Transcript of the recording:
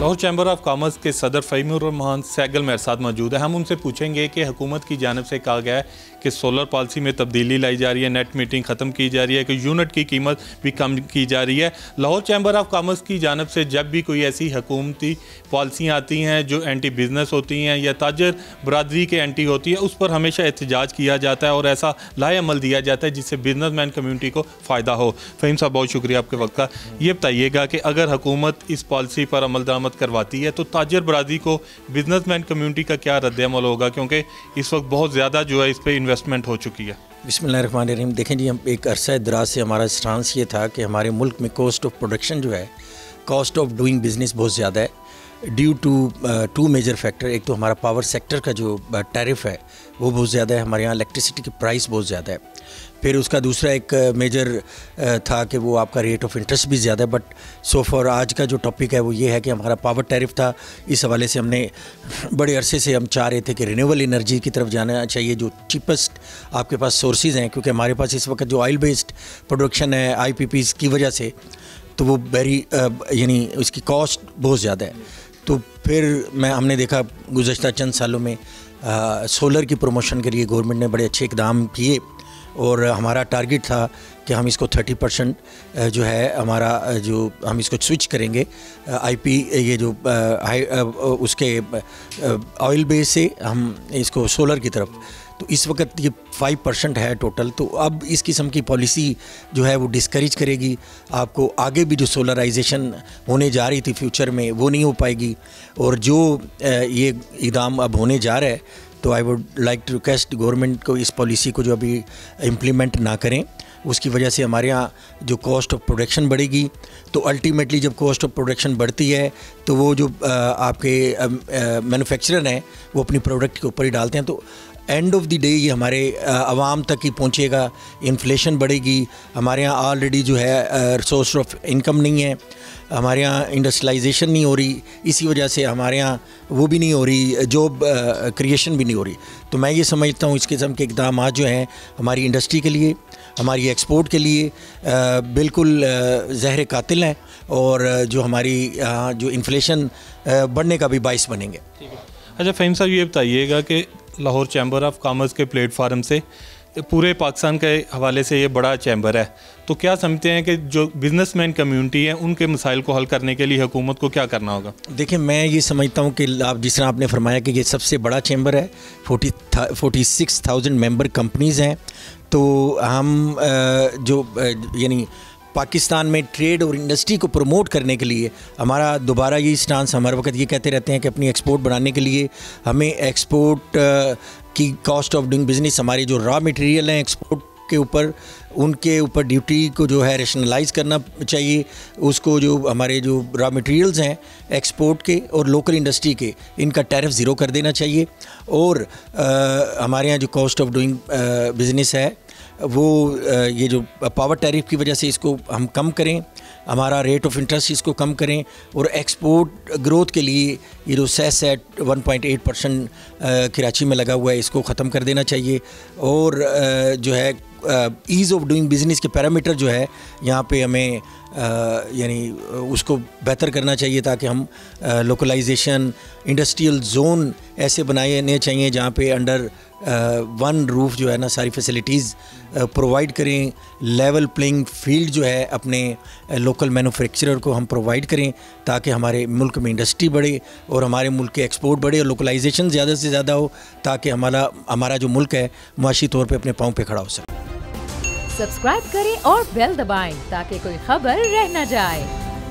Lahore chamber of commerce के सदर फ़हीम-उर-रहमान सैगल मेरे साथ मौजूद है। हम उनसे पूछेंगे कि हुकूमत की जानिब से कहा गया है कि सोलर पॉलिसी में तब्दीली लाई जा रही है, नेट मीटिंग ख़त्म की जा रही है, कि यूनिट की कीमत भी कम की जा रही है। लाहौर चैम्बर ऑफ कॉमर्स की जानिब से जब भी कोई ऐसी हुकूमती पॉलिसियाँ आती हैं जो एंटी बिज़नेस होती हैं या ताजर बरादरी के एंटी होती है, उस पर हमेशा एहतजाज किया जाता है और ऐसा लाएअमल दिया जाता है जिससे बिजनेसमैन कम्यूनिटी को फ़ायदा हो। फ़हीम साहब, बहुत शुक्रिया आपके वक्त का। ये बताइएगा कि अगर हुकूमत इस पॉलिसी पर अमल दरामद करवाती है तो ताजर बरादरी को बिजनेसमैन कम्यूनिटी का क्या रद्द-ए-अमल होगा, क्योंकि इस वक्त बहुत ज़्यादा जो है इस पर इन्वेस्टमेंट हो चुकी है। बिस्मिल्लाहिर्रहमानिर्रहीम। देखें जी, हम एक अरसा दराज से हमारा स्टांस ये था कि हमारे मुल्क में कॉस्ट ऑफ प्रोडक्शन जो है, कॉस्ट ऑफ डूइंग बिज़नेस बहुत ज़्यादा है due to two major factor. एक तो हमारा पावर सेक्टर का जो टैरिफ है वो बहुत ज़्यादा है, हमारे यहाँ इलेक्ट्रिसिटी की प्राइस बहुत ज़्यादा है। फिर उसका दूसरा एक मेजर था कि वो आपका रेट ऑफ इंटरेस्ट भी ज़्यादा है। बट सो फॉर आज का जो टॉपिक है वो ये है कि हमारा पावर टैरिफ था। इस हवाले से हमने बड़े अरसे से हम चाह रहे थे कि रिन्यूएबल एनर्जी की तरफ जाना चाहिए, जो चीपेस्ट आपके पास सोर्सेज हैं, क्योंकि हमारे पास इस वक्त जो ऑयल बेस्ड प्रोडक्शन है IPPs की वजह से, तो वो वेरी यानी उसकी कॉस्ट बहुत ज़्यादा है। तो फिर हमने देखा गुज़श्ता चंद सालों में सोलर की प्रमोशन के लिए गवर्नमेंट ने बड़े अच्छे इक़दाम किए और हमारा टारगेट था कि हम इसको 30% जो है हमारा जो हम इसको स्विच करेंगे ये जो उसके ऑयल बेस से हम इसको सोलर की तरफ। तो इस वक्त ये 5% है टोटल। तो अब इस किस्म की पॉलिसी जो है वो डिस्करेज करेगी आपको। आगे भी जो सोलराइजेशन होने जा रही थी फ्यूचर में वो नहीं हो पाएगी। और जो ये इक़दाम अब होने जा रहा है, तो I would like to request government को इस पॉलिसी को जो अभी इम्प्लीमेंट ना करें। उसकी वजह से हमारे यहाँ जो कॉस्ट ऑफ प्रोडक्शन बढ़ेगी, तो अल्टीमेटली जब कॉस्ट ऑफ प्रोडक्शन बढ़ती है तो वो जो आपके मैन्युफैक्चरर हैं वो अपनी प्रोडक्ट के ऊपर ही डालते हैं। तो एंड ऑफ द डे ये हमारे आवाम तक ही पहुँचेगा, इन्फ्लेशन बढ़ेगी। हमारे यहाँ ऑलरेडी जो है सोर्स ऑफ इनकम नहीं है, हमारे यहाँ इंडस्ट्रियलाइजेशन नहीं हो रही, इसी वजह से हमारे यहाँ वो भी नहीं हो रही, जॉब क्रिएशन भी नहीं हो रही। तो मैं ये समझता हूँ इस किस्म के इक़दाम जो हैं हमारी इंडस्ट्री के लिए, हमारी एक्सपोर्ट के लिए बिल्कुल ज़हर कातिल हैं और जो हमारी जो इन्फ्लेशन बढ़ने का भी बाइस बनेंगे। अच्छा फ़हीम साहब, ये बताइएगा कि लाहौर चैम्बर ऑफ कॉमर्स के प्लेटफार्म से पूरे पाकिस्तान के हवाले से ये बड़ा चैम्बर है, तो क्या समझते हैं कि जो बिजनेसमैन कम्यूनिटी है उनके मसाइल को हल करने के लिए हुकूमत को क्या करना होगा? देखिए, मैं ये समझता हूँ कि आप जिस तरह आपने फरमाया कि ये सबसे बड़ा चैम्बर है, 46,000 मेंबर कंपनीज़ हैं। तो हम जो यानी पाकिस्तान में ट्रेड और इंडस्ट्री को प्रमोट करने के लिए हमारा दोबारा ये स्टांस, हमारे वक्त ये कहते रहते हैं कि अपनी एक्सपोर्ट बढ़ाने के लिए हमें एक्सपोर्ट की कॉस्ट ऑफ डूइंग बिज़नेस, हमारी जो रॉ मटेरियल हैं एक्सपोर्ट के ऊपर, उनके ऊपर ड्यूटी को जो है रेशनलाइज करना चाहिए। उसको जो हमारे जो रॉ मटेरियल्स हैं एक्सपोर्ट के और लोकल इंडस्ट्री के, इनका टैरिफ ज़ीरो कर देना चाहिए। और हमारे यहाँ जो कॉस्ट ऑफ डूइंग बिज़नेस है वो ये जो पावर टैरिफ की वजह से इसको हम कम करें, हमारा रेट ऑफ इंटरेस्ट इसको कम करें। और एक्सपोर्ट ग्रोथ के लिए ये जो सेस है 1.8% कराची में लगा हुआ है, इसको ख़त्म कर देना चाहिए। और जो है ईज़ ऑफ डूइंग बिज़नेस के पैरामीटर जो है यहाँ पे हमें यानी उसको बेहतर करना चाहिए, ताकि हम लोकलाइजेशन, इंडस्ट्रियल जोन ऐसे बनाने चाहिए जहाँ पे अंडर वन रूफ जो है ना सारी फैसिलिटीज़ प्रोवाइड करें। लेवल प्लेइंग फील्ड जो है अपने लोकल मैन्युफैक्चरर को हम प्रोवाइड करें, ताकि हमारे मुल्क में इंडस्ट्री बढ़े और हमारे मुल्क के एक्सपोर्ट बढ़े और लोकलाइजेशन ज़्यादा से ज़्यादा हो, ताकि हमारा जो मुल्क है मुआशी तौर पे अपने पाँव पे खड़ा हो सके। सब्सक्राइब करें और बेल दबाएं ताकि कोई खबर रह न जाए।